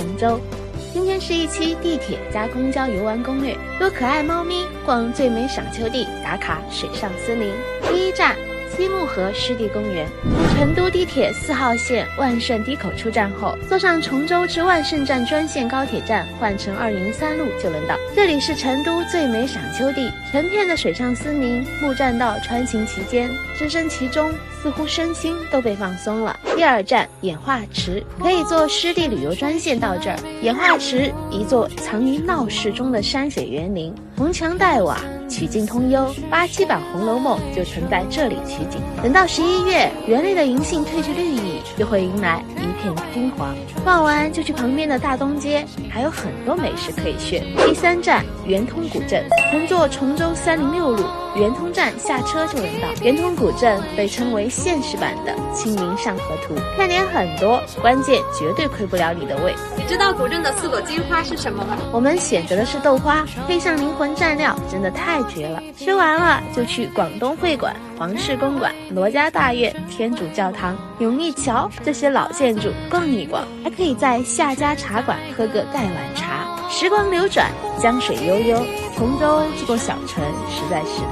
崇州。今天是一期地铁加公交游玩攻略，多可爱猫咪逛最美赏秋地，打卡水上森林。第一站西木河湿地公园。从成都地铁4号线万盛堤口出站后，坐上崇州至万盛站专线高铁站，换乘203路就能到。这里是成都最美赏秋地，成片的水上森林，木栈道穿行其间，置身其中，似乎身心都被放松了。第二站演化池，可以坐湿地旅游专线到这儿。演化池一座藏于闹市中的山水园林，红墙黛瓦，曲径通幽，87版《红楼梦》就曾在这里取景。等到11月，园内的银杏褪去绿意，就会迎来一片金黄。逛完就去旁边的大东街，还有很多美食可以炫。第三站圆通古镇，乘坐崇州306路圆通站下车就能到。圆通古镇被称为现实版的《清明上河图》，看点很多，关键绝对亏不了你的胃。你知道古镇的4朵金花是什么吗？我们选择的是豆花，配上灵魂蘸料，真的太绝了。吃完了就去广东会馆、黄氏公馆、罗家大院、天主教堂、永义桥这些老建筑逛一逛，还可以在夏家茶馆喝个盖碗茶。时光流转，江水悠悠，崇州这座小城实在是